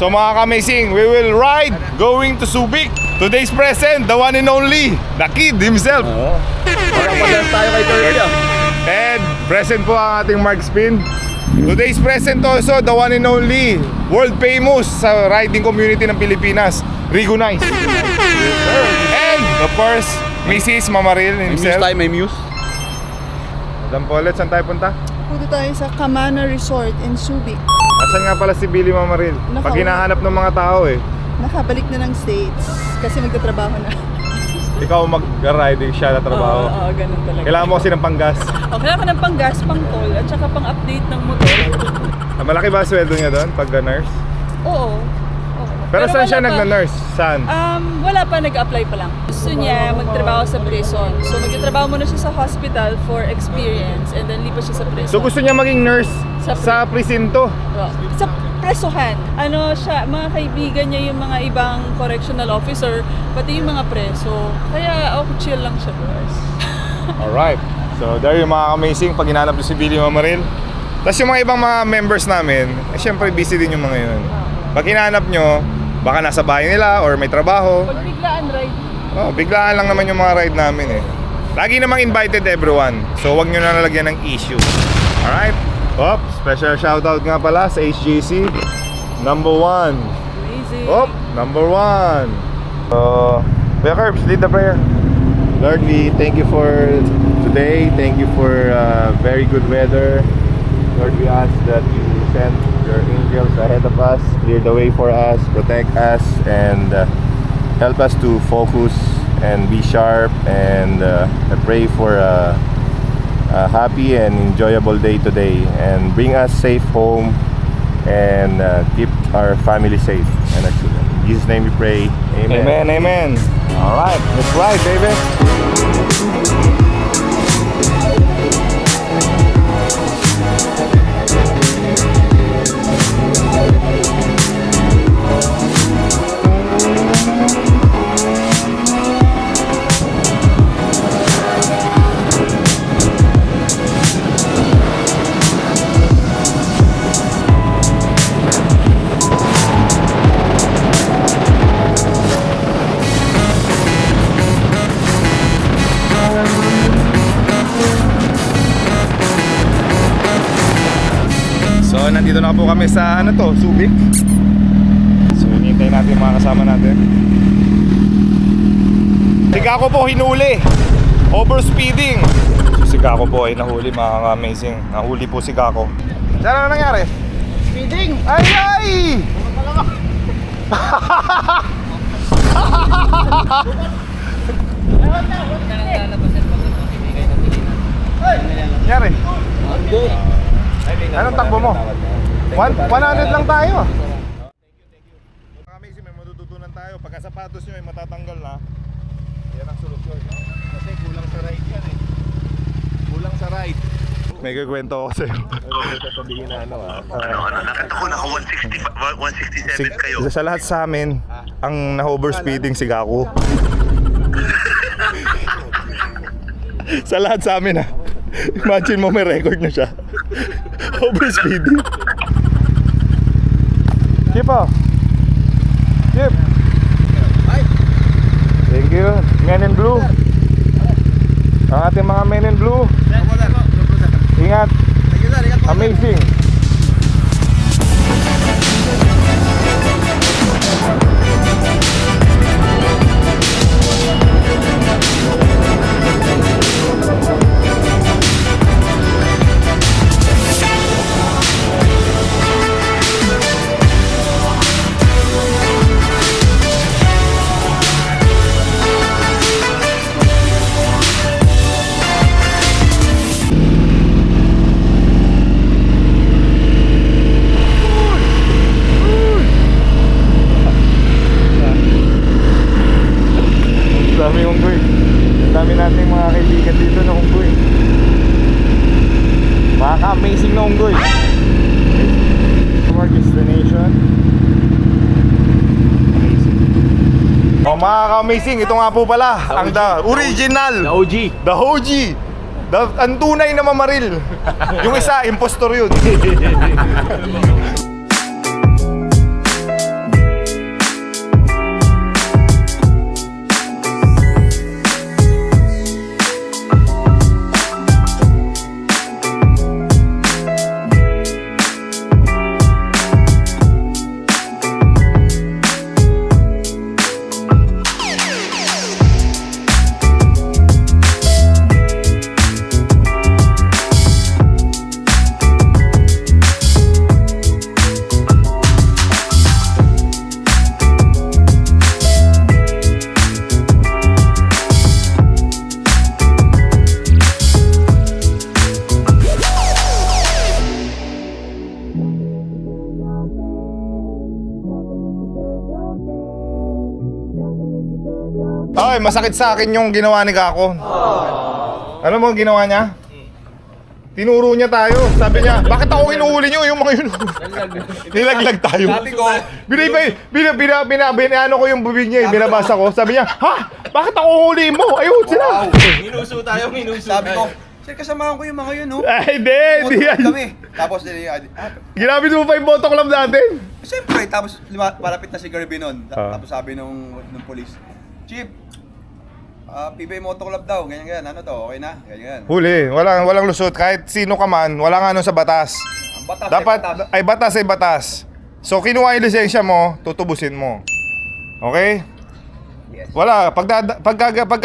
So mga ka-amazing, we will ride going to Subic. Today's present, the one and only, the kid himself. Oo. Parang tayo kay Turkey ah. And present po ang ating Mark Spin. Today's present also, the one and only, world famous sa riding community ng Pilipinas, Rigo Nice. And of course, Mrs. Mamaril May muse himself. tayo, may muse. Madam Paulette, saan tayo punta? Punta tayo sa Camana Resort in Subic. Asan nga pala si Billy Mamaril? Pag Nakauwi. hinahanap ng mga tao Nakabalik na ng States kasi magtatrabaho na. ikaw mag-riding siya na trabaho. Oo, ganun talaga. Kailangan mo kasi ng panggas. Kailangan ko ng pang-gas, pang-toll, at saka pang-update ng motor. Malaki ba sweldo niya doon pag nurse? Oo. Pero saan wala siya pa. nag-nurse? Saan? Wala pa, nag-apply pa lang. Gusto niya magtrabaho sa prison. So magtatrabaho muna siya sa hospital for experience and then lipat siya sa prison. So gusto niya maging nurse sa presinto? Oo. Sa presohan. Mga kaibigan niya yung mga ibang correctional officer, pati yung mga preso. Kaya chill lang siya. Alright. So there yung mga amazing pag hinanap niyo si Billy Mamaril. Tapos yung mga ibang mga members namin, syempre busy din yung mga yun. Pag hinanap nyo, baka nasa bahay nila or may trabaho. Pag biglaan ride. Biglaan lang naman yung mga ride namin Lagi namang invited everyone. So wag nyo na nalagyan ng issue. Alright? Special shoutout nga pala sa HJC. Number 1. Amazing. Number 1. Kuya Curbs, lead the prayer. Lord, we thank you for today. Thank you for very good weather. Lord, we ask that you send your angels ahead of us, clear the way for us, protect us, and help us to focus and be sharp. And I pray for a happy and enjoyable day today, and bring us safe home, and keep our family safe and our children. In Jesus' name we pray. Amen. Amen. Amen. All right, let's ride, baby. So nandito na po kami sa Subic. So hinihintay natin yung mga kasama natin. Si Gako po hinuli. Overspeeding. So si Gako po ay nahuli, mga amazing. Nahuli po si Gako. Ano nangyari? Speeding! Ay! Nangyari? Anong takbo mo? 100 lang tayo. Kami may matututunan tayo. Pagka sapatos nyo ay matatanggal na, yan ang solusyon. Kasi kulang sa ride yan Kulang sa ride. May kikwento ako sa'yo. Sasabihin na Nakita ko naka 167 kayo. Sa lahat sa amin, ang na-overspeeding si Gaku. Sa lahat sa amin Imagine mo may record na siya. Overspeeding. Keep Keep. Thank you. Men in Blue. Ang ating mga Men in Blue. Ingat. Amazing. Dami nating mga kaibigan dito na unggoy. Amazing na unggoy. Our destination. Amazing. Mga ka-amazing, ito nga po pala ang the original, The OG. the OG, ang tunay na Mamaril. Yung isa, impostor yun. Ay, masakit sa akin yung ginawa ni Gako. Alam mo ang ginawa niya? Tinuro niya tayo. Sabi niya, bakit ako inuhuli niyo yung mga yun? Nilaglag tayo. Sabi ko, Binano ko yung bibig niya, binabasa ko. Sabi niya, ha? Bakit ako huli mo? Ayun sila. minuso tayo, minuso. Sabi ko, sir, kasamahan ko yung mga yun, no? Ay, hindi yan. Kami. Tapos, Ginamit mo pa yung moto club natin. siyempre, tapos malapit na si Kirby nun. Ah. Tapos sabi nung police, Chief, PBA Moto Club daw, ganyan, ano to, okay na? Ganyan. Huli, walang lusot. Kahit sino ka man, wala nga nun sa batas. Ang batas, Dapat, batas. ay batas. So, kinuha yung lisensya mo, tutubusin mo. Okay? Yes. Wala, pagka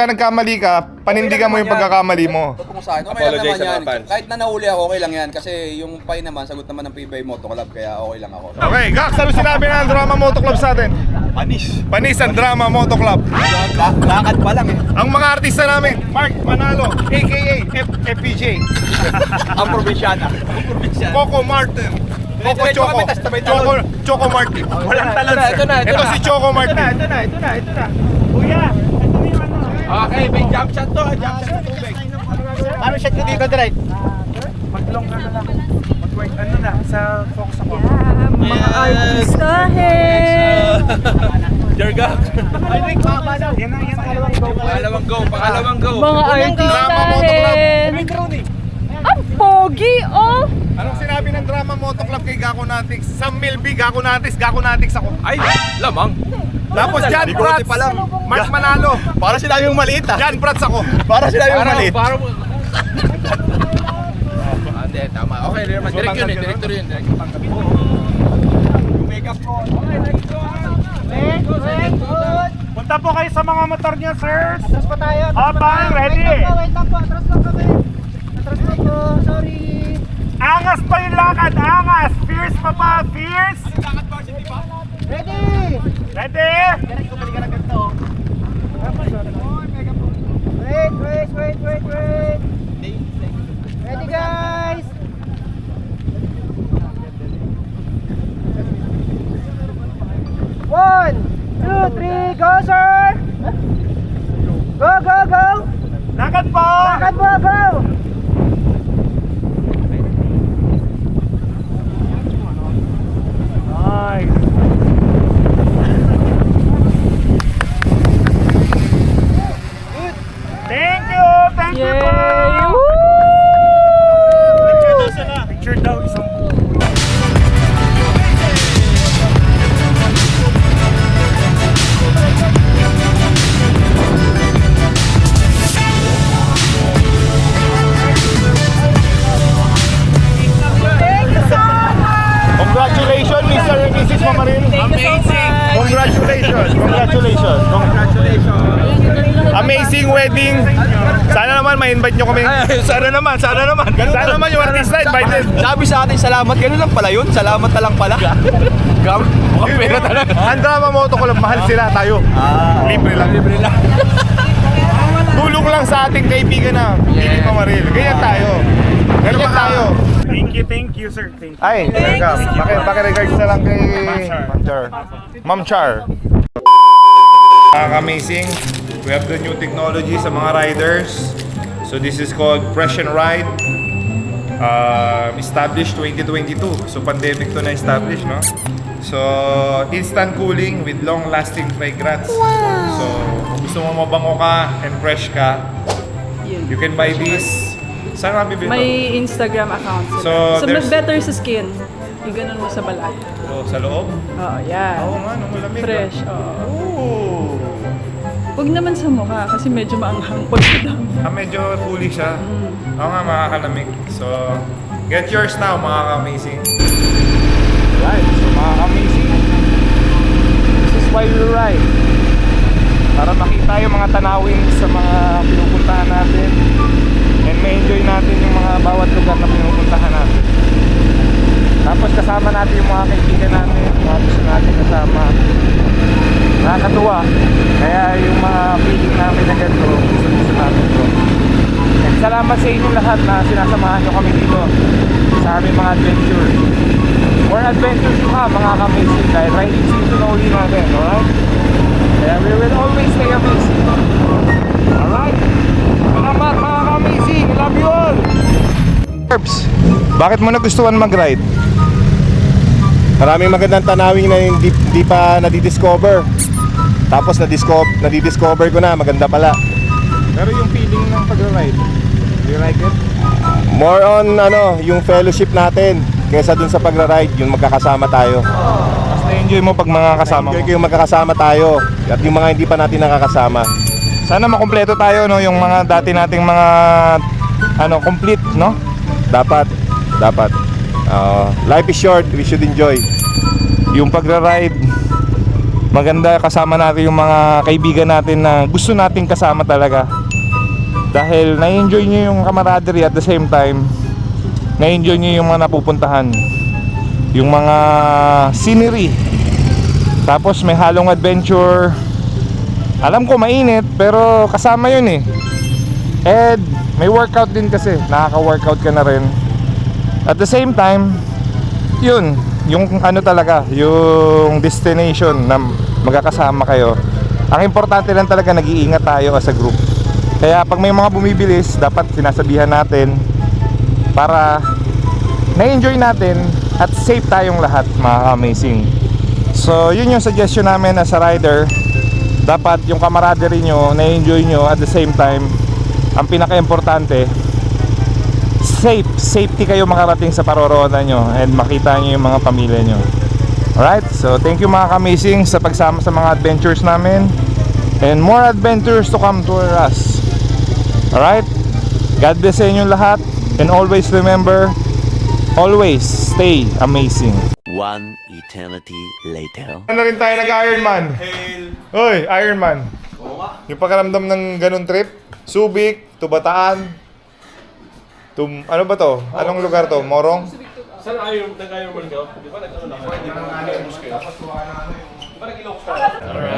nagkamali ka, panindigan mo yung pagkakamali mo. Totoo sa akin, okay lang Apologize naman sa yan. mga fans. Kahit na nahuli ako, okay lang yan. Kasi yung pay naman, sagot naman ng PBA Moto Club, kaya okay lang ako. Okay, Gax, ano sinabi ng Drama Moto Club sa atin? Panis ang Drama Moto Club. Lakad pa lang eh. Ang mga artista namin, Mark Manalo, a.k.a. FPJ. Ang probinsyana. Coco Martin. Coco Choco. Choco Martin. Walang talon, sir. Ito si Choco Martin. Okay, may jump shot to, jump shot sa tubig. Ano shot ko dito, direct? Mga artistahe! Jerga. Pangalawang go. Mga Drama Moto Club. artistahe! Ang pogi, oh! Anong sinabi ng Drama Moto Club kay Gako Natix? Sam Milby, Gako Natix ako. Ay, lamang. Tapos Jan Bigote Prats, pa lang. Mark Manalo. Para sila yung maliit ah. Jan Prats ako. Para sila yung maliit. Parang... Hindi, tama. Okay, direct yun eh. Director yun. Punta po kayo sa mga motor niya, sirs. Atras pa tayo. Habang ready. Wait lang po, atras lang kami. Atras lang po, sorry. Angas pa yung lakad, angas. Fierce pa pa, fierce. Ready! Ready? Wait. Ready guys! One, two, three, go sir! Go! Lakad po. Lakad mo, go! Nice. Thank you Yay! po. Woo! Picture daw isang Congratulations, Mr. and Mrs. Mamarin. Amazing. Congratulations. Amazing wedding. Sana naman ma-invite nyo kami. Sana naman. Sana naman yung artista invited. Sabi sa atin, salamat. Ganun lang pala yun. Salamat na lang pala. Gam, mukhang pera talaga. Ang Drama Moto Club, mahal sila tayo. Libre lang. Tulong lang sa ating kaibigan na Mrs. Mamaril. Ganyan tayo. Thank you, sir. Thank you. Ay, welcome. Paki-regards na lang kay Ma'am Char. Amazing. We have the new technology sa mga riders. So this is called Fresh and Ride. Established 2022. So pandemic to na-establish, no? So instant cooling with long-lasting fragrance. So kung gusto mo mabango ka and fresh ka, you can buy this. Saan kami bibili? May Instagram account sila. So, So, there's- better sa skin. Yung ganun mo sa balat. Oh, sa loob? Oo, yan. Oo nga, no, malamig. Fresh, oo. Oh. Huwag naman sa mukha kasi medyo maanghang pag Medyo fully siya. Oo nga, makakalamig. So, get yours now, mga ka-amazing. Right, so mga ka-amazing, this is why we ride. Para makita yung mga tanawin sa mga pinupuntahan natin. And ma-enjoy natin yung mga bawat lugar na pinupuntahan natin. Tapos kasama natin yung mga kaibigan natin, mga gusto natin kasama. Nakakatuwa. Kaya yung mga feeling namin na ganito, gusto namin ito. And salamat sa inyo lahat na sinasamahan nyo kami dito sa aming mga adventure. More adventures to come, mga ka-amazing, dahil riding season only natin, alright? Yeah, we will always stay amazing. Alright? Salamat mga ka-amazing. Love you all. Herbs, bakit mo nagustuhan mag-ride? Maraming magandang tanawing na hindi pa nadidiscover. Tapos nadidiscover ko na, maganda pala. Pero yung feeling ng pag-ride, do you like it? More on yung fellowship natin kaysa dun sa pagra-ride, yung magkakasama tayo. Mas na-enjoy mo pag mga kasama mo. Enjoy ko yung magkakasama tayo at yung mga hindi pa natin nakakasama. Sana makumpleto tayo, no, yung mga dati nating mga complete, no? Dapat. Life is short, we should enjoy. Yung pagra-ride, maganda kasama natin yung mga kaibigan natin na gusto nating kasama talaga. Dahil na-enjoy nyo yung camaraderie at the same time, na-enjoy nyo yung mga napupuntahan, yung mga scenery. Tapos may halong adventure. Alam ko mainit, pero kasama yun eh. And may workout din kasi, nakaka-workout ka na rin. At the same time, yun, yung talaga, yung destination na magkakasama kayo. Ang importante lang talaga, nag-iingat tayo as a group. Kaya pag may mga bumibilis, dapat sinasabihan natin para na-enjoy natin at safe tayong lahat, mga amazing. So yun yung suggestion namin as a rider. Dapat yung camaraderie nyo, na-enjoy nyo, at the same time, ang pinaka-importante, safety kayo makarating sa paroroonan nyo and makita nyo yung mga pamilya nyo. Alright, so thank you mga ka-amazing sa pagsama sa mga adventures namin, and more adventures to come to us. Alright, God bless sa inyong lahat, and always remember, always stay amazing. One eternity later. Ano rin tayo nag-Ironman? Hoy, Ironman. Yung pakaramdam ng ganun trip, Subic to Bataan to, ano ba to? Anong lugar to? Morong? Saan nag-Ironman ka? Di ba nag-ano na?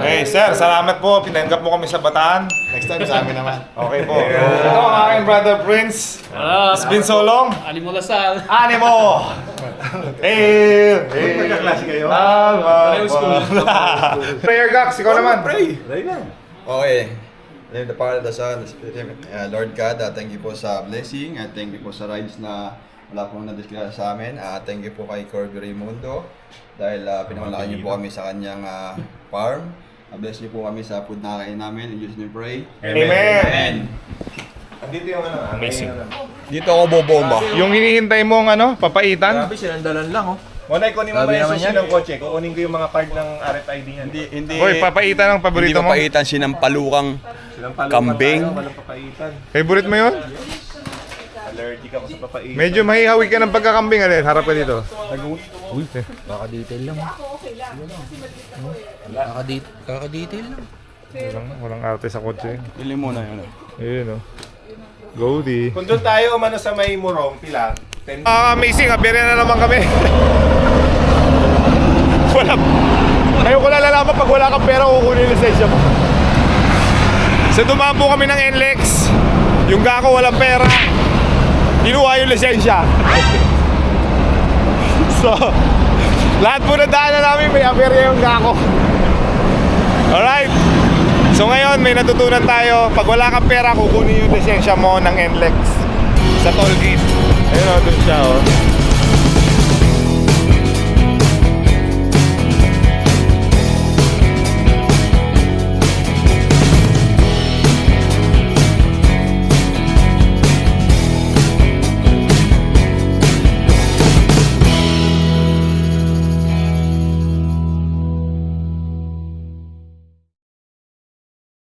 Hey sir, salamat po. Pinanggap mo kami sa Bataan. Next time sa amin naman. Okay po. Ito ang aking brother Prince. It's been so long. Animo Lasal. Animo! Hey! Magkaklase kayo? Prayer Gax, ikaw naman. Okay. In the Father, the Son, the Spirit. Lord God, thank you po sa blessing at thank you po sa rides na wala pong na-discuss sa amin. Thank you po kay Corby Raimundo dahil pinamalakan niyo po kami sa kanyang farm. Bless niyo po kami sa food na kain namin. In Jesus' name pray. Amen! Andito yung Amazing. Dito ako bobomba. Yung hinihintay mong papaitan? Sinandalan lang oh. Monay, kunin mo ba yung susi ng kotse? Kukunin ko yung mga card ng RFID niyan. Hindi. Hoy, papaitan ang paborito mo? Hindi papaitan, sinampalukang kambing. Walang papaitan. Favorite mo yun? Allergic ako sa papaitan. Medyo mahihawi ka ng pagkakambing. Alin, harap ka dito. Uy, Kaka-detail lang. Kaka-detail lang. walang arte sa kotse. Pili mo na yun. Ayun o. Goldie. Kung doon tayo umano sa may Morong, pila? 10. Amazing, abirya na naman kami. Ngayon ko lang lalaman pag wala kang pera, kukunin yung lisensya mo. Sa dumaan po kami ng NLEX, yung gako walang pera, kinuha yung lisensya. So, lahat po na daanan namin may aberya yung gako. Alright. So ngayon may natutunan tayo, pag wala kang pera, kukunin yung lisensya mo ng NLEX sa toll gate. Ayun o, dun siya o.